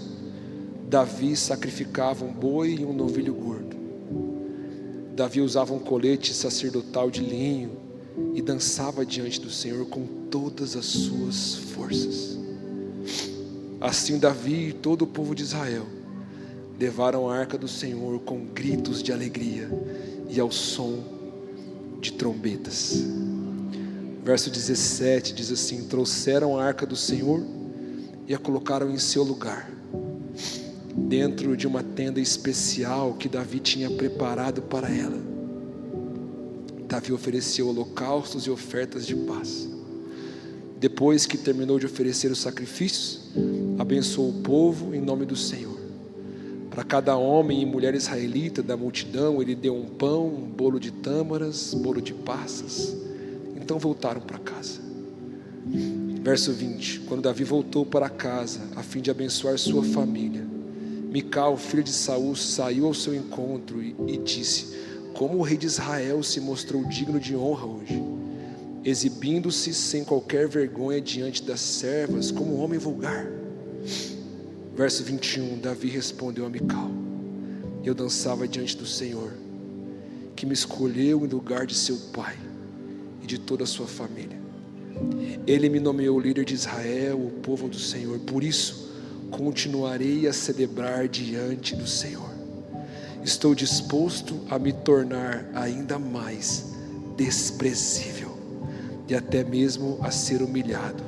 Speaker 1: Davi sacrificava um boi e um novilho gordo. Davi usava um colete sacerdotal de linho e dançava diante do Senhor com todas as suas forças. Assim Davi e todo o povo de Israel levaram a arca do Senhor com gritos de alegria e ao som de trombetas. Verso 17 diz assim: trouxeram a arca do Senhor e a colocaram em seu lugar, dentro de uma tenda especial que Davi tinha preparado para ela. Davi ofereceu holocaustos e ofertas de paz. Depois que terminou de oferecer os sacrifícios, abençoou o povo em nome do Senhor. Para cada homem e mulher israelita da multidão, ele deu um pão, um bolo de tâmaras, bolo de passas. Então voltaram para casa. Verso 20: quando Davi voltou para casa, a fim de abençoar sua família, Mical, filha de Saul, saiu ao seu encontro e disse: como o rei de Israel se mostrou digno de honra hoje, exibindo-se sem qualquer vergonha diante das servas, como um homem vulgar. Verso 21, Davi respondeu a Mical: eu dançava diante do Senhor, que me escolheu em lugar de seu pai e de toda a sua família. Ele me nomeou líder de Israel, o povo do Senhor. Por isso continuarei a celebrar diante do Senhor. Estou disposto a me tornar ainda mais desprezível e até mesmo a ser humilhado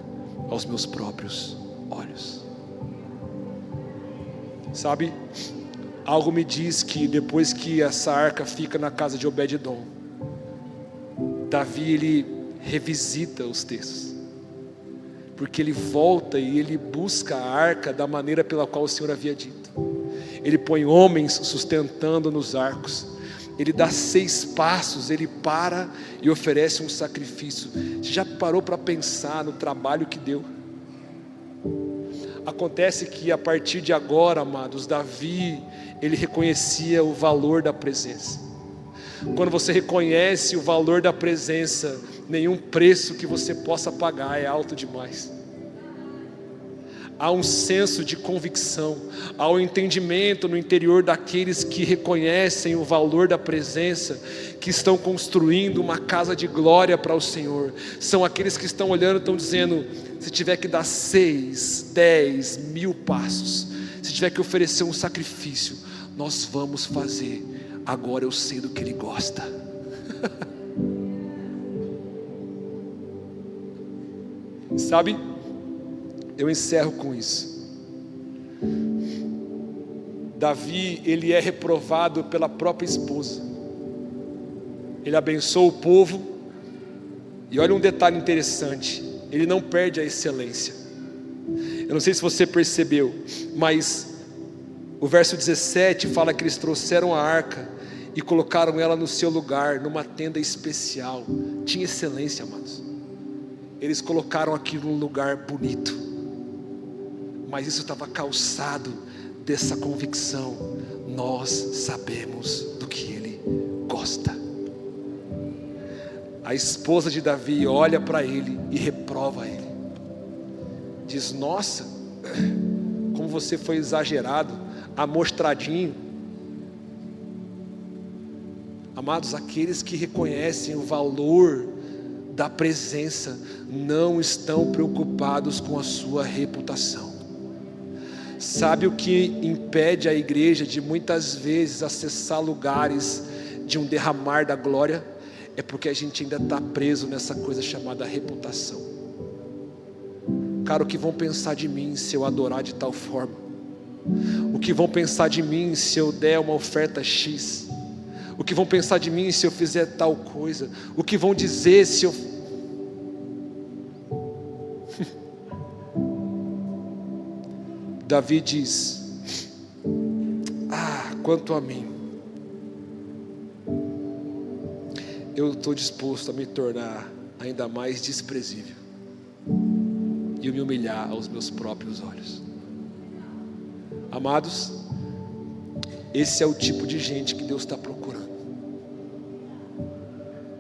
Speaker 1: aos meus próprios olhos. Sabe, algo me diz que depois que essa arca fica na casa de Obed-edom, Davi, ele revisita os textos, porque ele volta e ele busca a arca da maneira pela qual o Senhor havia dito. Ele põe homens sustentando nos arcos, ele dá 6 passos, ele para e oferece um sacrifício. Você já parou para pensar no trabalho que deu? Acontece que a partir de agora, amados, Davi, ele reconhecia o valor da presença. Quando você reconhece o valor da presença, nenhum preço que você possa pagar é alto demais. Há um senso de convicção, há um entendimento no interior daqueles que reconhecem o valor da presença, que estão construindo uma casa de glória para o Senhor. São aqueles que estão olhando, estão dizendo: se tiver que dar 6, 10, 1000 passos, se tiver que oferecer um sacrifício, nós vamos fazer. Agora eu sei do que Ele gosta. Sabe, eu encerro com isso. Davi, ele é reprovado pela própria esposa. ele abençoa o povo, e olha um detalhe interessante, ele não perde a excelência. Eu não sei se você percebeu, mas o verso 17 fala que eles trouxeram a arca e colocaram ela no seu lugar, numa tenda especial. Tinha excelência, amados. Eles colocaram aquilo num lugar bonito, mas isso estava calçado dessa convicção: nós sabemos do que ele gosta. A esposa de Davi olha para ele e reprova ele, diz: nossa, como você foi exagerado, amostradinho. Amados, aqueles que reconhecem o valor da presença não estão preocupados com a sua reputação. Sabe o que impede a igreja de muitas vezes acessar lugares de um derramar da glória? É porque a gente ainda está preso nessa coisa chamada reputação. Cara, o que vão pensar de mim se eu adorar de tal forma? O que vão pensar de mim se eu der uma oferta X? O que vão pensar de mim se eu fizer tal coisa? O que vão dizer se eu... Davi diz: quanto a mim, eu estou disposto a me tornar ainda mais desprezível e me humilhar aos meus próprios olhos. Amados, esse é o tipo de gente que Deus está procurando.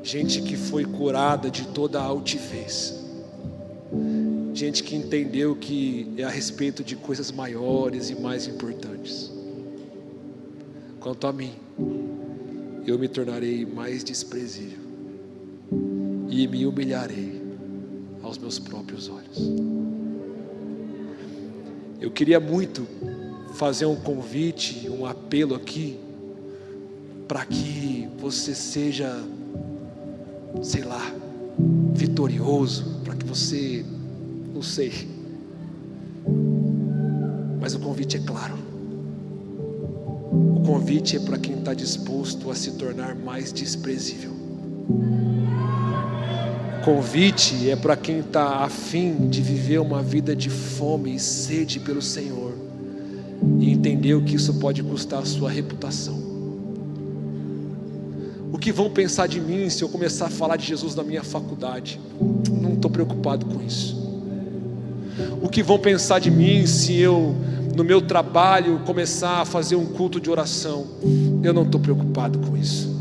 Speaker 1: Gente que foi curada de toda a altivez. Gente que entendeu que é a respeito de coisas maiores e mais importantes. Quanto a mim, eu me tornarei mais desprezível e me humilharei aos meus próprios olhos. Eu queria muito fazer um convite, um apelo aqui, para que você seja, sei lá, vitorioso, para que você, não sei, mas o convite é claro. O convite é para quem está disposto a se tornar mais desprezível. O convite é para quem está afim de viver uma vida de fome e sede pelo Senhor, e entender que isso pode custar a sua reputação. O que vão pensar de mim se eu começar a falar de Jesus na minha faculdade? Não estou preocupado com isso. O que vão pensar de mim se eu, no meu trabalho, começar a fazer um culto de oração? Eu não estou preocupado com isso.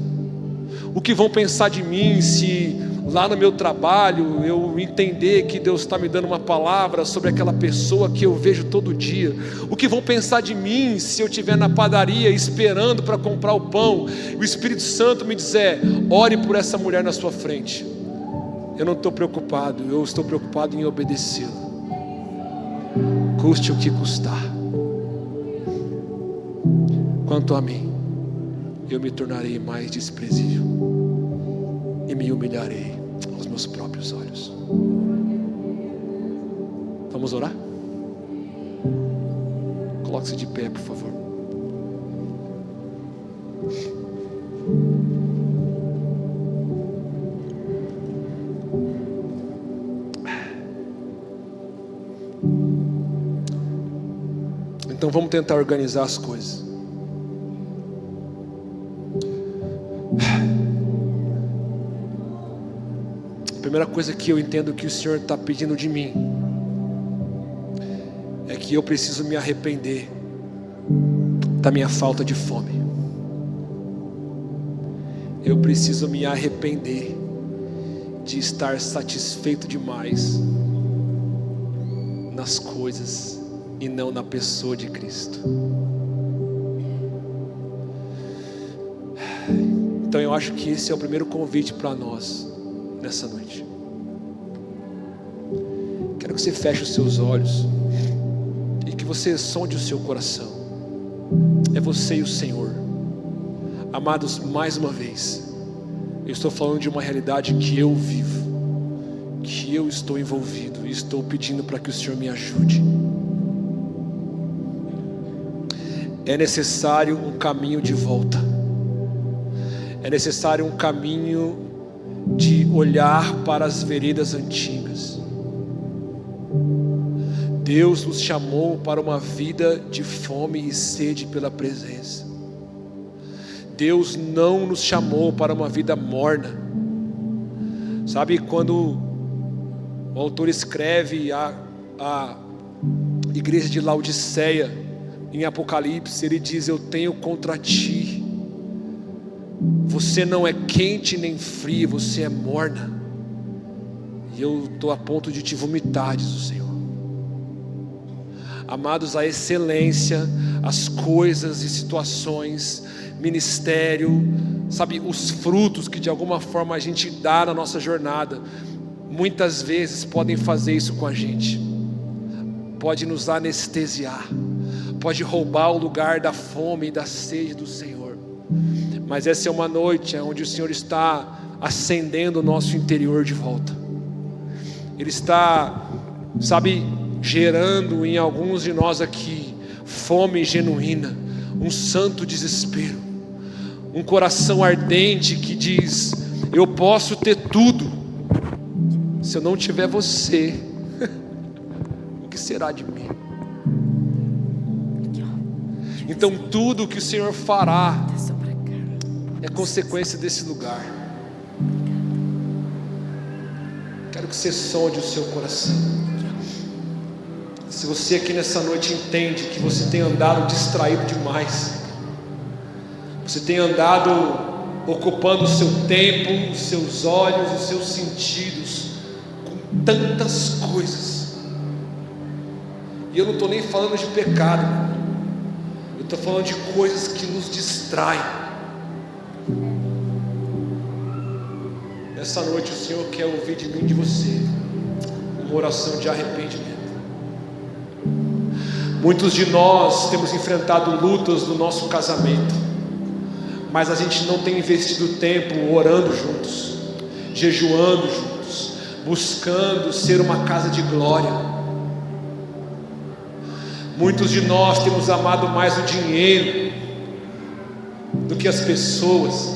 Speaker 1: O que vão pensar de mim se lá no meu trabalho eu entender que Deus está me dando uma palavra sobre aquela pessoa que eu vejo todo dia? O que vão pensar de mim se eu estiver na padaria esperando para comprar o pão e o Espírito Santo me dizer: ore por essa mulher na sua frente? Eu não estou preocupado, eu estou preocupado em obedecê-lo, custe o que custar. Quanto a mim, eu me tornarei mais desprezível e me humilharei aos meus próprios olhos. Vamos orar? Coloque-se de pé, por favor. Então vamos tentar organizar as coisas. A primeira coisa que eu entendo que o Senhor está pedindo de mim é que eu preciso me arrepender da minha falta de fome. Eu preciso me arrepender de estar satisfeito demais nas coisas e não na pessoa de Cristo. Então eu acho que esse é o primeiro convite para nós nessa noite. Quero que você feche os seus olhos e que você sonde o seu coração. É você e o Senhor. Amados, mais uma vez, eu estou falando de uma realidade que eu vivo, que eu estou envolvido, e estou pedindo para que o Senhor me ajude. É necessário um caminho de volta. É necessário um caminho de olhar para as veredas antigas. Deus nos chamou para uma vida de fome e sede pela presença. Deus não nos chamou para uma vida morna. Sabe, quando o autor escreve a igreja de Laodiceia, em Apocalipse, ele diz: eu tenho contra ti, você não é quente nem fria, você é morna, e eu estou a ponto de te vomitar, diz o Senhor. Amados, a excelência, as coisas e situações, ministério, sabe, os frutos que de alguma forma a gente dá na nossa jornada, muitas vezes podem fazer isso com a gente, pode nos anestesiar, pode roubar o lugar da fome e da sede do Senhor. Mas essa é uma noite onde o Senhor está acendendo o nosso interior de volta. Ele está, sabe, gerando em alguns de nós aqui fome genuína, um santo desespero, um coração ardente que diz: eu posso ter tudo, se eu não tiver você, o que será de mim? Então tudo que o Senhor fará é consequência desse lugar. Quero que você sonde o seu coração. Se você aqui nessa noite entende que você tem andado distraído demais, você tem andado ocupando o seu tempo, os seus olhos, os seus sentidos com tantas coisas, e eu não estou nem falando de pecado, eu estou falando de coisas que nos distraem. Nessa noite o Senhor quer ouvir de mim e de você uma oração de arrependimento. Muitos de nós temos enfrentado lutas no nosso casamento, mas a gente não tem investido tempo orando juntos, jejuando juntos, buscando ser uma casa de glória. Muitos de nós temos amado mais o dinheiro do que as pessoas,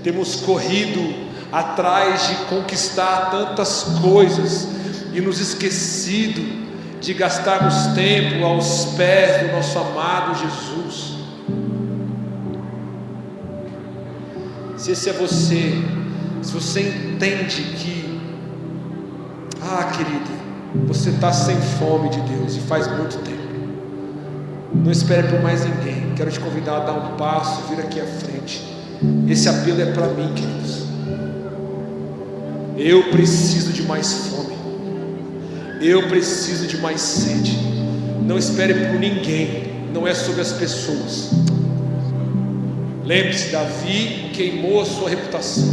Speaker 1: temos corrido atrás de conquistar tantas coisas e nos esquecido de gastarmos tempo aos pés do nosso amado Jesus. Se esse é você, se você entende que, querido, você está sem fome de Deus e faz muito tempo, não espere por mais ninguém. Quero te convidar a dar um passo, vir aqui à frente. Esse apelo é para mim, queridos. Eu preciso de mais fome, eu preciso de mais sede. Não espere por ninguém, não é sobre as pessoas. Lembre-se, Davi queimou a sua reputação.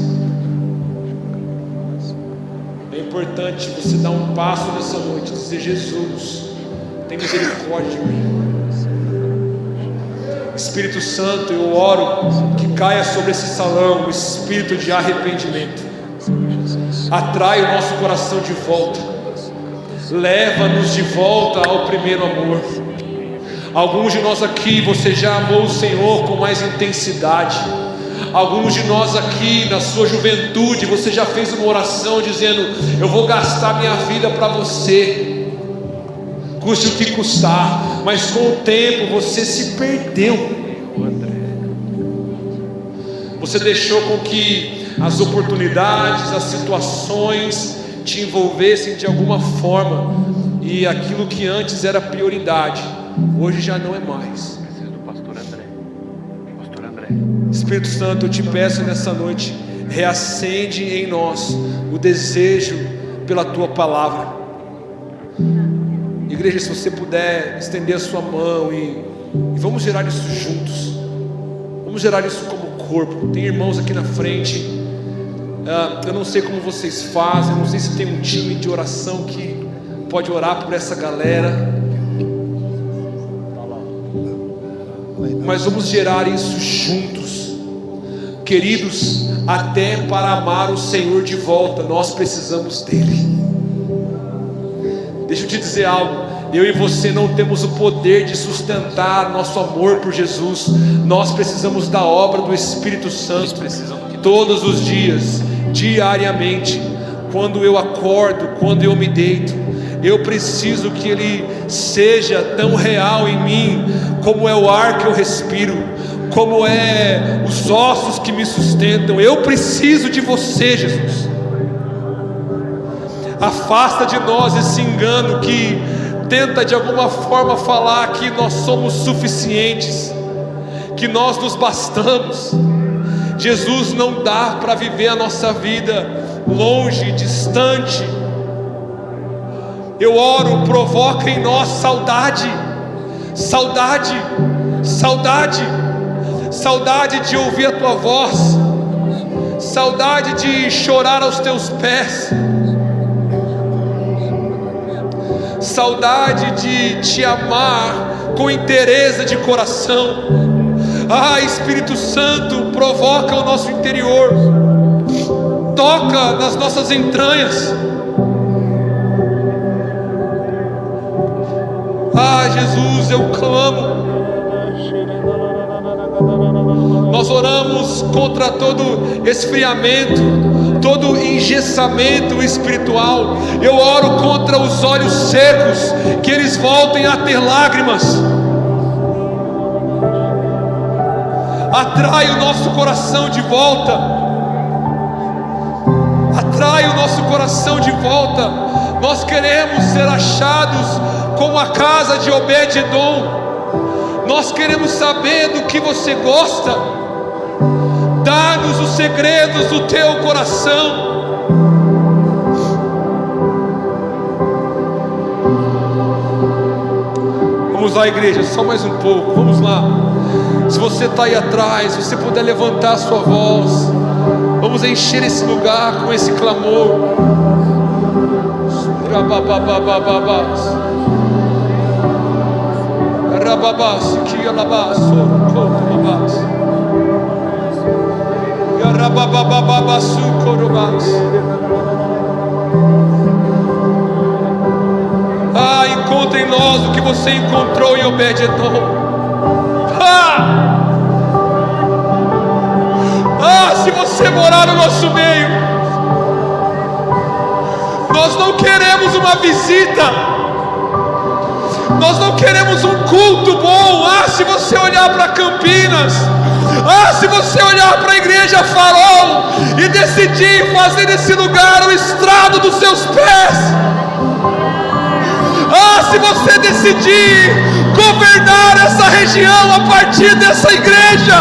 Speaker 1: É importante você dar um passo nessa noite, dizer: Jesus, tem misericórdia de mim. Espírito Santo, eu oro que caia sobre esse salão o espírito de arrependimento. Atrai o nosso coração de volta, leva-nos de volta ao primeiro amor. Alguns de nós aqui, você já amou o Senhor com mais intensidade. Alguns de nós aqui, na sua juventude, você já fez uma oração dizendo: eu vou gastar minha vida para você, custe o que custar. Mas com o tempo você se perdeu. Você deixou com que as oportunidades, as situações te envolvessem de alguma forma, e aquilo que antes era prioridade, hoje já não é mais. Pastor André. Espírito Santo, eu te peço nessa noite, reacende em nós o desejo pela tua palavra. Igreja, se você puder estender a sua mão e vamos gerar isso juntos, vamos gerar isso como corpo. Tem irmãos aqui na frente, eu não sei como vocês fazem, eu não sei se tem um time de oração que pode orar por essa galera, mas vamos gerar isso juntos, queridos. Até para amar o Senhor de volta, nós precisamos dele. Deixa eu te dizer algo, Eu e você não temos o poder de sustentar nosso amor por Jesus. Nós precisamos da obra do Espírito Santo todos os dias, diariamente. Quando eu acordo, quando eu me deito, eu preciso que Ele seja tão real em mim, como é o ar que eu respiro, como é os ossos que me sustentam. Eu preciso de você, Jesus. Afasta de nós esse engano que tenta de alguma forma falar que nós somos suficientes, que nós nos bastamos. Jesus, não dá para viver a nossa vida longe, distante. Eu oro, provoca em nós saudade, saudade, saudade, saudade de ouvir a Tua voz, saudade de chorar aos Teus pés, saudade de Te amar com inteireza de coração. Espírito Santo, provoca o nosso interior, toca nas nossas entranhas. Jesus, eu clamo. Nós oramos contra todo esfriamento, todo engessamento espiritual. Eu oro contra os olhos secos, que eles voltem a ter lágrimas. Atrai o nosso coração de volta. Atrai o nosso coração de volta. Nós queremos ser achados como a casa de Obed-edom. Nós queremos saber do que você gosta. Dá-nos os segredos do teu coração. Vamos lá, igreja, só mais um pouco, vamos lá. Se você está aí atrás, se você puder levantar a sua voz, vamos encher esse lugar com esse clamor. Encontre em nós o que você encontrou em Obed-edom. Se você morar no nosso meio, nós não queremos uma visita, nós não queremos um culto bom. Se você olhar para Campinas, se você olhar para a igreja Farol e decidir fazer desse lugar o estrado dos seus pés, se você decidir governar essa região a partir dessa igreja,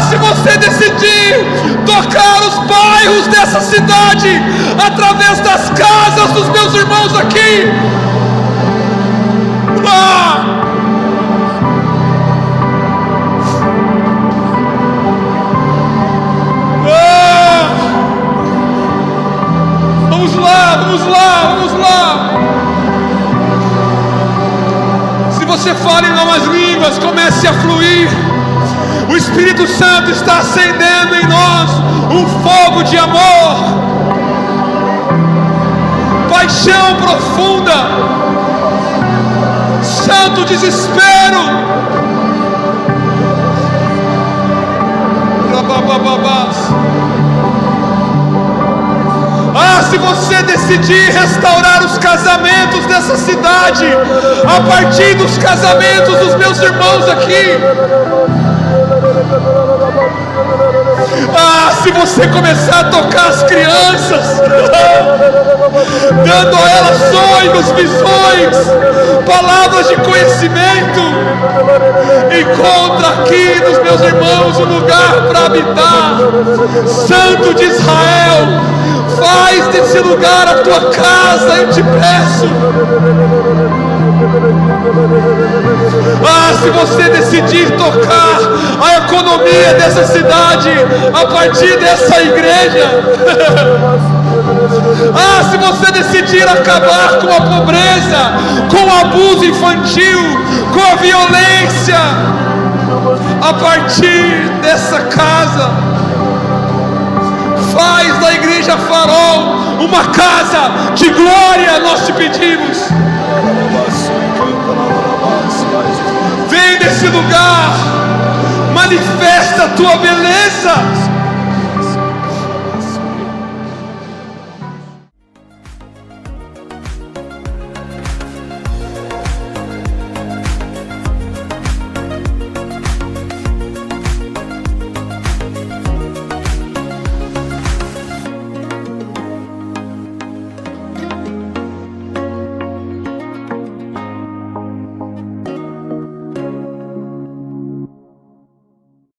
Speaker 1: se você decidir tocar os bairros dessa cidade através das casas dos meus irmãos aqui, vamos lá, vamos lá, vamos lá. Se você fala em novas línguas, comece a fluir. O Espírito Santo está acendendo em nós um fogo de amor, paixão profunda, santo desespero. Se você decidir restaurar os casamentos dessa cidade a partir dos casamentos dos meus irmãos aqui, se você começar a tocar as crianças, dando a elas sonhos, visões, palavras de conhecimento, encontra aqui nos meus irmãos um lugar para habitar. Santo de Israel, faz desse lugar a tua casa, eu te peço. Se você decidir tocar a economia dessa cidade a partir dessa igreja, se você decidir acabar com a pobreza, com o abuso infantil, com a violência a partir dessa casa, Faz da igreja Farol uma casa de glória, nós te pedimos. Vem nesse lugar, manifesta a tua beleza.